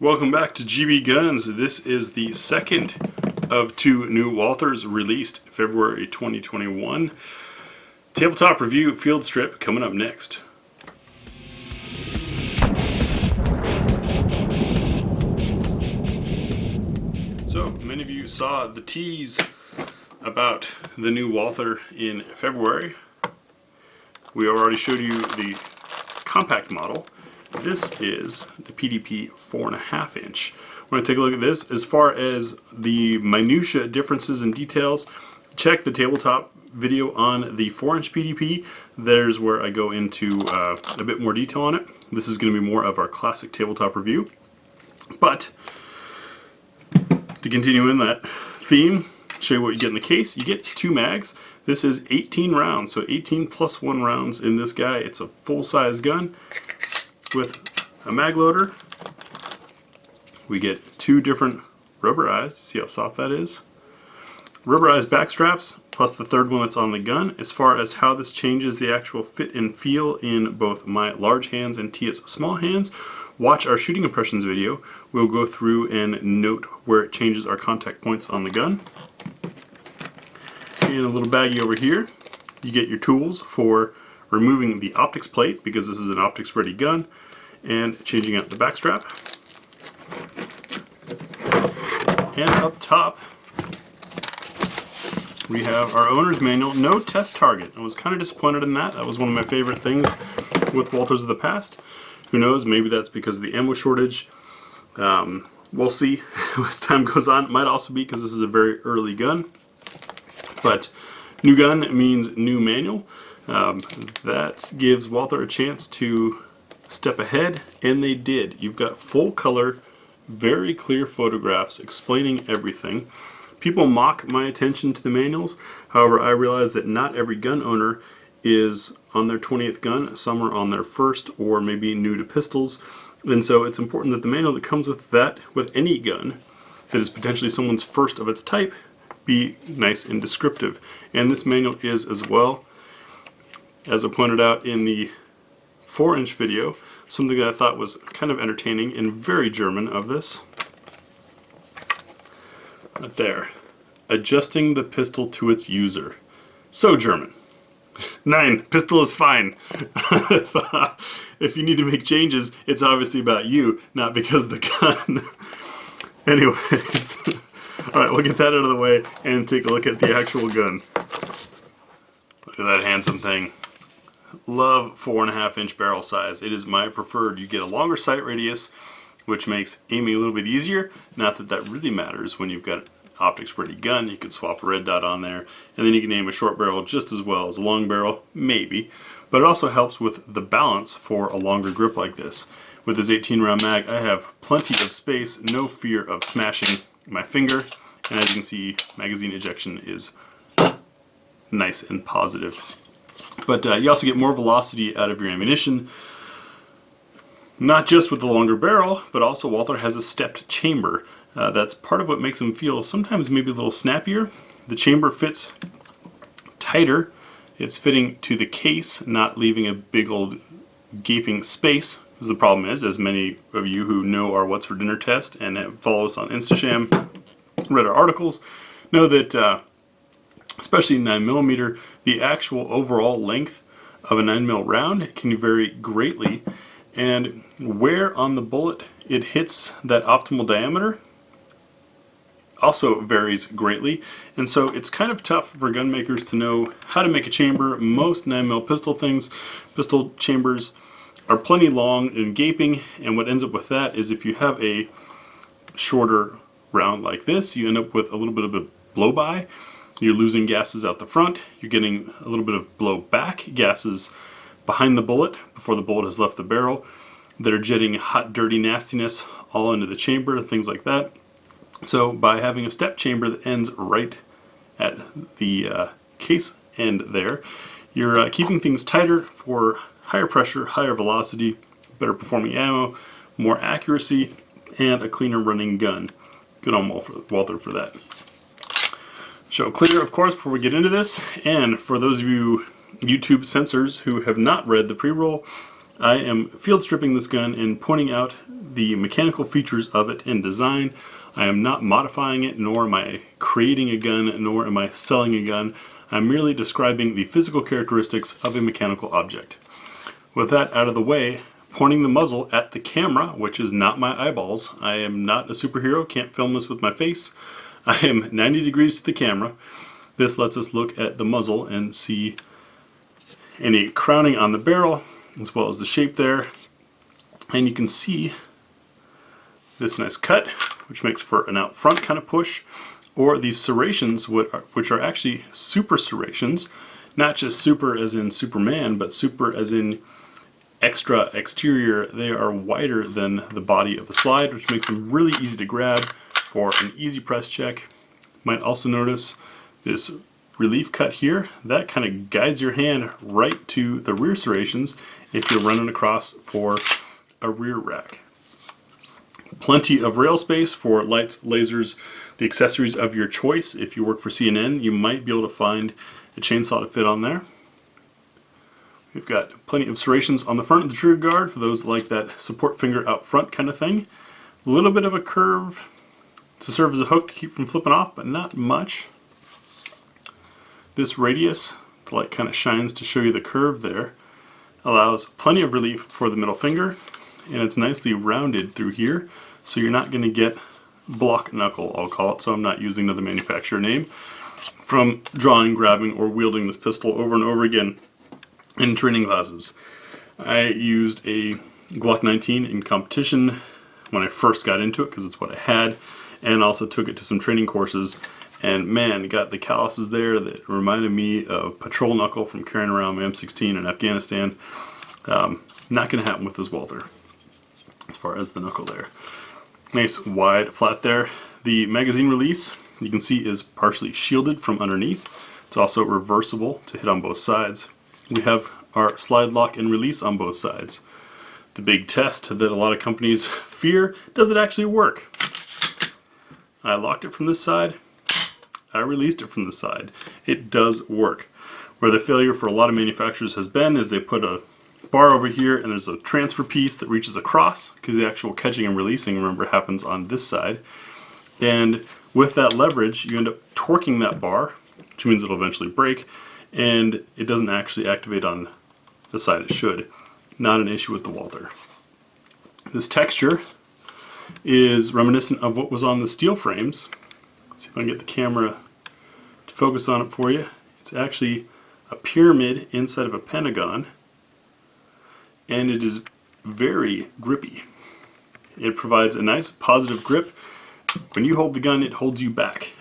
Welcome back to GBGuns. This is the second of two new Walthers released February 2021. Tabletop review field strip coming up next. So many of you saw the tease about the new Walther in February. We already showed you the compact model. This is the PDP 4.5 inch. We're going to take a look at this. As far as the minutia differences and details, check the tabletop video on the 4-inch PDP. There's where I go into a bit more detail on it. This is going to be more of our classic tabletop review. But to continue in that theme, show you what you get in the case. You get 2 mags. This is 18 rounds, so 18 plus 1 rounds in this guy. It's a full-size gun with a mag loader. We get 2 different rubberized, see how soft that is, rubberized back straps, plus the third one that's on the gun. As far as how this changes the actual fit and feel in both my large hands and Tia's small hands, watch our shooting impressions video. We'll go through and note where it changes our contact points on the gun. And a little baggie over here, you get your tools for removing the optics plate, because this is an optics ready gun, and changing out the back strap. And up top we have our owner's manual, no test target. I was kind of disappointed in that. That was one of my favorite things with Walthers of the past. Who knows, maybe that's because of the ammo shortage. We'll see as time goes on. It might also be because this is a very early gun. But new gun means new manual. That gives Walther a chance to step ahead, and they did. You've got full color, very clear photographs explaining everything. People mock my attention to the manuals. However, I realize that not every gun owner is on their 20th gun. Some are on their first, or maybe new to pistols. And so it's important that the manual that comes with that, with any gun that is potentially someone's first of its type, be nice and descriptive. And this manual is as well. As I pointed out in the 4-inch video, something that I thought was kind of entertaining and very German of this. Right there. Adjusting the pistol to its user. So German. 9. Pistol is fine. If you need to make changes, it's obviously about you, not because of the gun. Anyways. Alright, we'll get that out of the way and take a look at the actual gun. Look at that handsome thing. Love 4.5 inch barrel size. It is my preferred. You get a longer sight radius, which makes aiming a little bit easier. Not that that really matters when you've got an optics ready gun. You could swap a red dot on there, and then you can aim a short barrel just as well as a long barrel, maybe. But it also helps with the balance for a longer grip like this. With this 18 round mag, I have plenty of space, no fear of smashing my finger, and as you can see, magazine ejection is nice and positive. But you also get more velocity out of your ammunition, not just with the longer barrel, but also Walther has a stepped chamber. That's part of what makes them feel sometimes maybe a little snappier. The chamber fits tighter. It's fitting to the case, not leaving a big old gaping space. Because the problem is, as many of you who know our What's for Dinner test and have followed us on Instasham, read our articles, know that especially 9mm, the actual overall length of a 9mm round can vary greatly, and where on the bullet it hits that optimal diameter also varies greatly. And so it's kind of tough for gun makers to know how to make a chamber. Most 9mm pistol chambers are plenty long and gaping, and what ends up with that is if you have a shorter round like this, you end up with a little bit of a blow-by. You're losing gases out the front, you're getting a little bit of blow-back gases behind the bullet before the bullet has left the barrel that are jetting hot, dirty nastiness all into the chamber and things like that. So by having a step chamber that ends right at the case end there, you're keeping things tighter for higher pressure, higher velocity, better performing ammo, more accuracy, and a cleaner running gun. Good on Walther for that. Show clear, of course, before we get into this. And for those of you YouTube censors who have not read the pre-roll, I am field stripping this gun and pointing out the mechanical features of it in design. I am not modifying it, nor am I creating a gun, nor am I selling a gun. I'm merely describing the physical characteristics of a mechanical object. With that out of the way, pointing the muzzle at the camera, which is not my eyeballs. I am not a superhero, can't film this with my face. I am 90 degrees to the camera. This lets us look at the muzzle and see any crowning on the barrel, as well as the shape there. And you can see this nice cut, which makes for an out front kind of push, or these serrations, which are actually super serrations, not just super as in Superman, but super as in extra exterior. They are wider than the body of the slide, which makes them really easy to grab for an easy press check. Might also notice this relief cut here. That kind of guides your hand right to the rear serrations if you're running across for a rear rack. Plenty of rail space for lights, lasers, the accessories of your choice. If you work for CNN, you might be able to find a chainsaw to fit on there. We've got plenty of serrations on the front of the trigger guard for those that like that support finger out front kind of thing. A little bit of a curve to serve as a hook to keep from flipping off, but not much. This radius, the light kind of shines to show you the curve there, allows plenty of relief for the middle finger, and it's nicely rounded through here, so you're not going to get block knuckle, I'll call it, so I'm not using another manufacturer name, from drawing, grabbing, or wielding this pistol over and over again in training classes. I used a Glock 19 in competition when I first got into it because it's what I had, and also took it to some training courses, and man, got the calluses there that reminded me of patrol knuckle from carrying around my M16 in Afghanistan. Not going to happen with this Walther as far as the knuckle there. Nice wide flat there. The magazine release, you can see, is partially shielded from underneath. It's also reversible to hit on both sides. We have our slide lock and release on both sides. The big test that a lot of companies fear, does it actually work? I locked it from this side, I released it from the side. It does work. Where the failure for a lot of manufacturers has been is they put a bar over here and there's a transfer piece that reaches across, because the actual catching and releasing, remember, happens on this side. And with that leverage, you end up torquing that bar, which means it'll eventually break, and it doesn't actually activate on the side it should. Not an issue with the Walther. This texture is reminiscent of what was on the steel frames. Let's see if I can get the camera to focus on it for you. It's actually a pyramid inside of a pentagon, and it is very grippy. It provides a nice positive grip. When you hold the gun, it holds you back,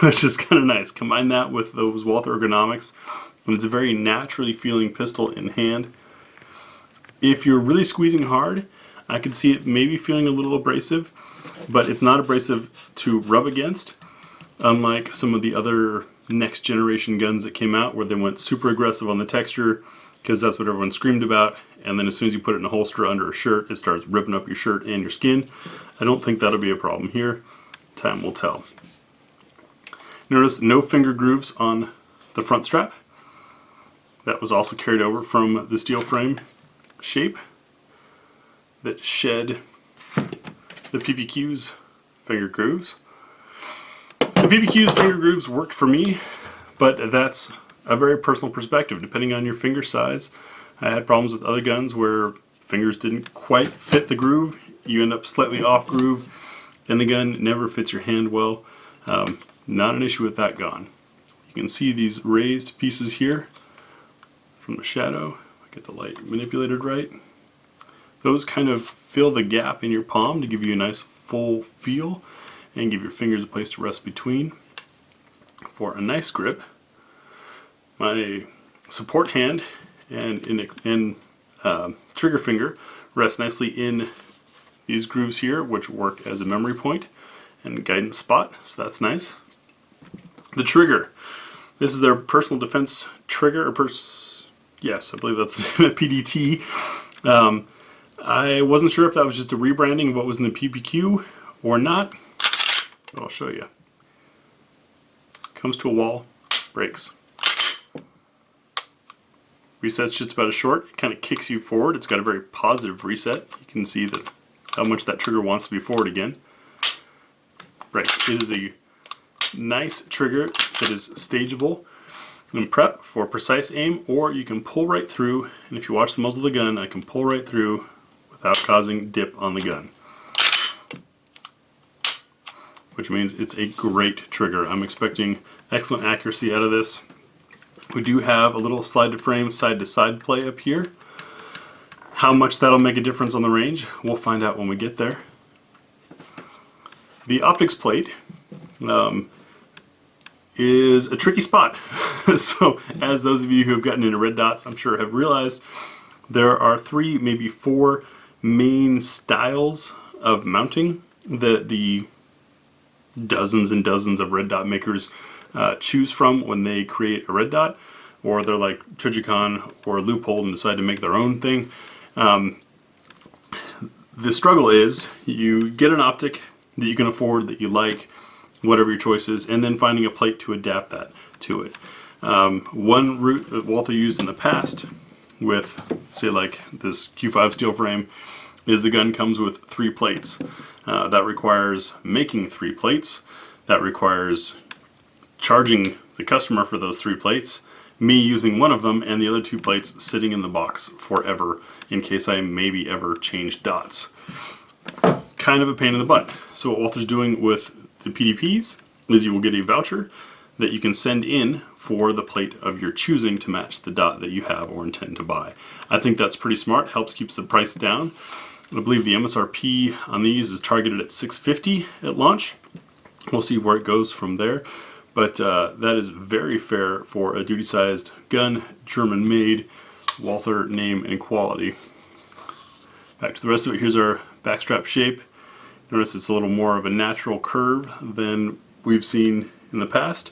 which is kind of nice. Combine that with those Walther ergonomics, and it's a very naturally feeling pistol in hand. If you're really squeezing hard, I could see it maybe feeling a little abrasive, but it's not abrasive to rub against, unlike some of the other next generation guns that came out where they went super aggressive on the texture, because that's what everyone screamed about, and then as soon as you put it in a holster under a shirt, it starts ripping up your shirt and your skin. I don't think that'll be a problem here. Time will tell. Notice no finger grooves on the front strap. That was also carried over from the steel frame shape that shed the PPQ's finger grooves. The PPQ's finger grooves worked for me, but that's a very personal perspective. Depending on your finger size, I had problems with other guns where fingers didn't quite fit the groove. You end up slightly off groove, and the gun never fits your hand well. Not an issue with that gun. You can see these raised pieces here from the shadow. Get the light manipulated right. Those kind of fill the gap in your palm to give you a nice full feel and give your fingers a place to rest between for a nice grip. My support hand and trigger finger rest nicely in these grooves here, which work as a memory point and guidance spot, so that's nice. The trigger. This is their personal defense trigger, or yes, I believe that's the name of PDT. I wasn't sure if that was just a rebranding of what was in the PPQ or not, but I'll show you. Comes to a wall, breaks. Reset's just about as short. It kind of kicks you forward. It's got a very positive reset. You can see that how much that trigger wants to be forward again. Right, it is a nice trigger that is stageable and prep for precise aim, or you can pull right through, and if you watch the muzzle of the gun, I can pull right through without causing dip on the gun. Which means it's a great trigger. I'm expecting excellent accuracy out of this. We do have a little slide to frame, side to side play up here. How much that'll make a difference on the range, we'll find out when we get there. The optics plate is a tricky spot. So, as those of you who have gotten into red dots, I'm sure have realized, there are 3, maybe 4 main styles of mounting that the dozens and dozens of red dot makers choose from when they create a red dot, or they're like Trijicon or Loophole and decide to make their own thing. The struggle is you get an optic that you can afford, that you like, whatever your choice is, and then finding a plate to adapt that to it. One route that Walther used in the past with, say, like this Q5 steel frame, is the gun comes with 3 plates. That requires making 3 plates. That requires charging the customer for those 3 plates, me using one of them, and the other 2 plates sitting in the box forever in case I maybe ever change dots. Kind of a pain in the butt. So what Walther's doing with the PDPs is you will get a voucher that you can send in for the plate of your choosing to match the dot that you have or intend to buy. I think that's pretty smart, helps keeps the price down. I believe the MSRP on these is targeted at $650 at launch. We'll see where it goes from there, but that is very fair for a duty-sized gun, German-made, Walther name and quality. Back to the rest of it. Here's our backstrap shape. Notice it's a little more of a natural curve than we've seen in the past.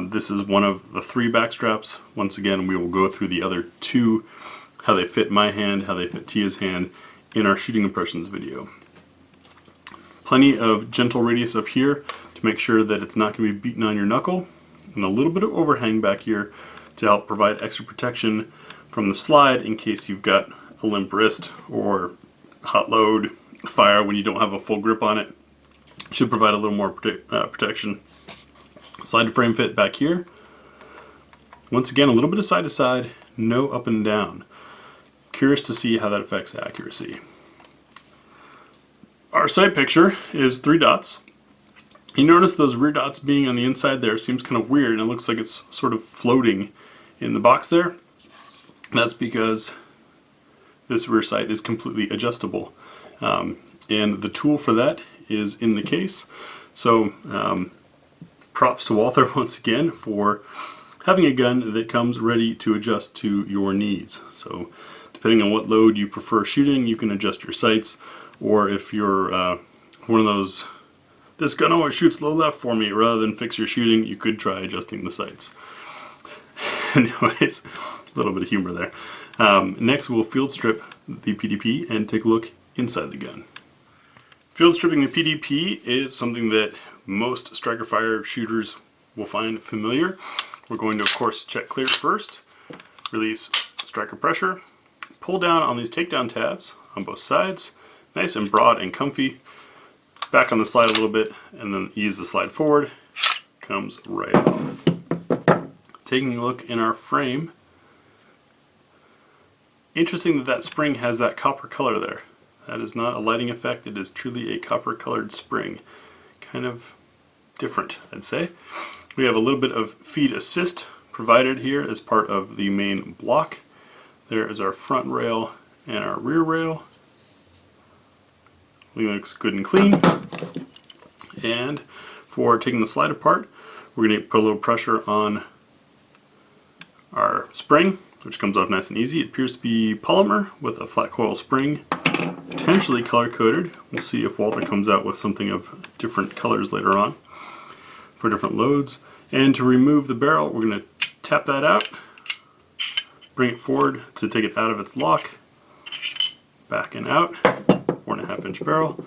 This is one of the 3 backstraps. Once again, we will go through the other 2, how they fit my hand, how they fit Tia's hand, in our shooting impressions video. Plenty of gentle radius up here to make sure that it's not going to be beaten on your knuckle, and a little bit of overhang back here to help provide extra protection from the slide in case you've got a limp wrist or hot load fire when you don't have a full grip on it. Should provide a little more protection. Slide to frame fit back here. Once again, a little bit of side to side, no up and down. Curious to see how that affects accuracy. Our sight picture is 3 dots. You notice those rear dots being on the inside there seems kind of weird, and it looks like it's sort of floating in the box there. That's because this rear sight is completely adjustable. And the tool for that is in the case. So props to Walther once again for having a gun that comes ready to adjust to your needs. So depending on what load you prefer shooting, you can adjust your sights, or if you're one of those, this gun always shoots low left for me, rather than fix your shooting, you could try adjusting the sights. Anyways, a little bit of humor there. Next we'll field strip the PDP and take a look inside the gun. Field stripping the PDP is something that most striker fire shooters will find familiar. We're going to, of course, check clear first, release striker pressure, pull down on these takedown tabs on both sides, nice and broad and comfy, back on the slide a little bit, and then ease the slide forward, comes right off. Taking a look in our frame, interesting that that spring has that copper color there. That is not a lighting effect, it is truly a copper colored spring. Kind of different, I'd say. We have a little bit of feed assist provided here as part of the main block. There is our front rail and our rear rail. Looks good and clean. And for taking the slide apart, we're going to put a little pressure on our spring, which comes off nice and easy. It appears to be polymer with a flat coil spring, potentially color coded. We'll see if Walther comes out with something of different colors later on for different loads. And to remove the barrel, we're going to tap that out, bring it forward to take it out of its lock, back and out, 4.5 inch barrel.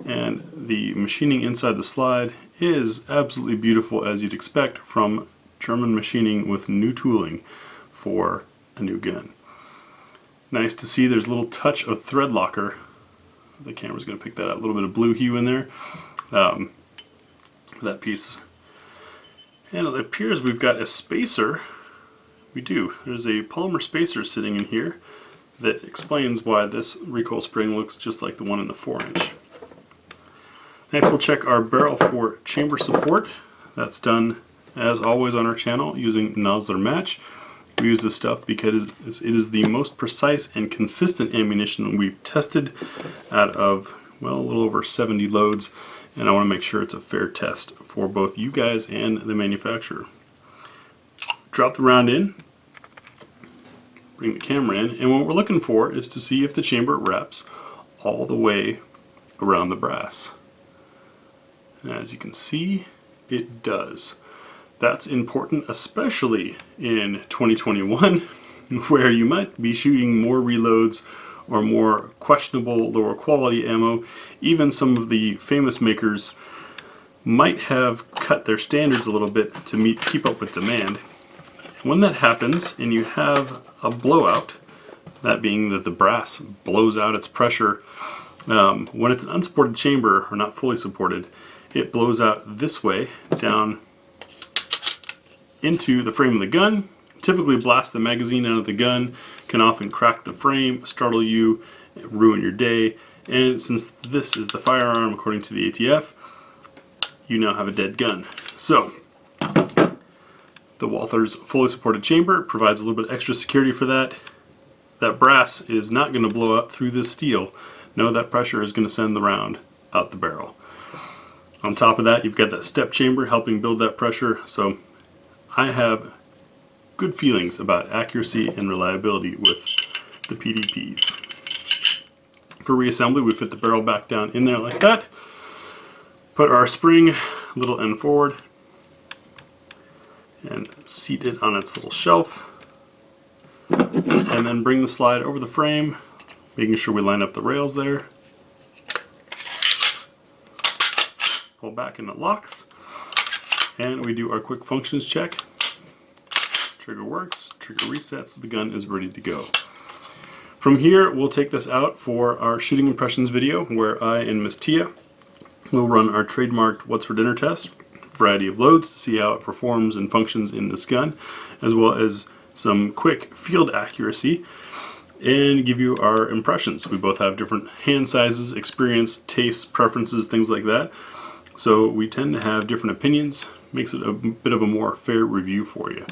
And the machining inside the slide is absolutely beautiful, as you'd expect from German machining with new tooling for a new gun. Nice to see there's a little touch of thread locker The camera's going to pick that out. A little bit of blue hue in there for that piece. And it appears we've got a spacer. We do. There's a polymer spacer sitting in here that explains why this recoil spring looks just like the one in the 4-inch. Next we'll check our barrel for chamber support. That's done as always on our channel using Nosler Match. We use this stuff because it is the most precise and consistent ammunition we've tested out of, well, a little over 70 loads, and I want to make sure it's a fair test for both you guys and the manufacturer. Drop the round in, bring the camera in, and what we're looking for is to see if the chamber wraps all the way around the brass. And as you can see, it does. That's important, especially in 2021, where you might be shooting more reloads or more questionable, lower quality ammo. Even some of the famous makers might have cut their standards a little bit to keep up with demand. When that happens and you have a blowout, that being that the brass blows out its pressure, when it's an unsupported chamber or not fully supported, it blows out this way down into the frame of the gun, typically blast the magazine out of the gun, can often crack the frame, startle you, ruin your day, and since this is the firearm according to the ATF, you now have a dead gun. So, the Walther's fully supported chamber provides a little bit extra security for that. That brass is not going to blow up through this steel. No, that pressure is going to send the round out the barrel. On top of that, you've got that step chamber helping build that pressure, so I have good feelings about accuracy and reliability with the PDPs. For reassembly, we fit the barrel back down in there like that, put our spring a little end forward, and seat it on its little shelf, and then bring the slide over the frame, making sure we line up the rails there. Pull back and it locks. And we do our quick functions check. Trigger works, trigger resets, the gun is ready to go. From here, we'll take this out for our shooting impressions video where I and Miss Tia will run our trademarked What's for Dinner test, variety of loads to see how it performs and functions in this gun, as well as some quick field accuracy, and give you our impressions. We both have different hand sizes, experience, tastes, preferences, things like that. So we tend to have different opinions, makes it a bit of a more fair review for you.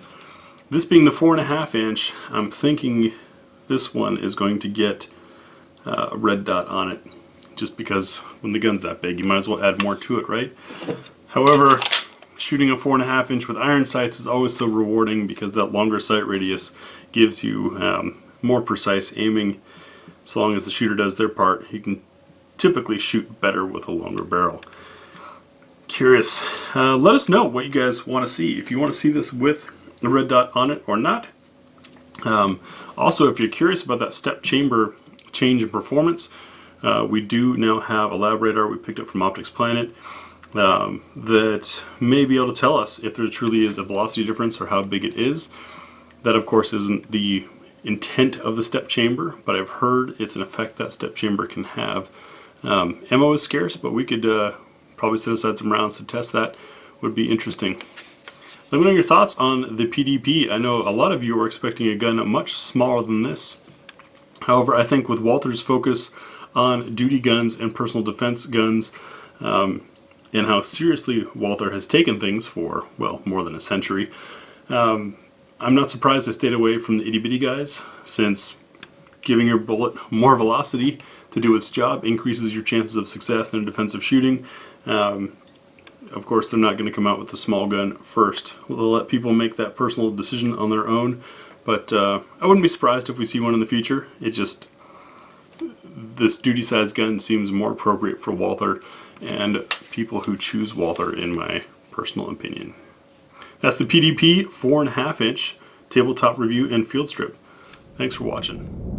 This being the 4.5 inch, I'm thinking this one is going to get a red dot on it, just because when the gun's that big, you might as well add more to it, right? However, shooting a 4.5 inch with iron sights is always so rewarding because that longer sight radius gives you more precise aiming. So long as the shooter does their part, you can typically shoot better with a longer barrel. Curious. Let us know what you guys want to see. If you want to see this with a red dot on it or not. Also, if you're curious about that step chamber change in performance, we do now have a lab radar we picked up from Optics Planet that may be able to tell us if there truly is a velocity difference or how big it is. That, of course, isn't the intent of the step chamber, but I've heard it's an effect that step chamber can have. Ammo is scarce, but we could probably set aside some rounds to test that. Would be interesting. Let me know your thoughts on the PDP. I know a lot of you are expecting a gun much smaller than this. However, I think with Walther's focus on duty guns and personal defense guns, and how seriously Walther has taken things for, well, more than a century, I'm not surprised I stayed away from the itty-bitty guys, since giving your bullet more velocity to do its job increases your chances of success in a defensive shooting. Of course, they're not going to come out with the small gun first. They'll let people make that personal decision on their own, but I wouldn't be surprised if we see one in the future. It just, this duty-sized gun seems more appropriate for Walther and people who choose Walther, in my personal opinion. That's the PDP 4.5 inch tabletop review and field strip. Thanks for watching.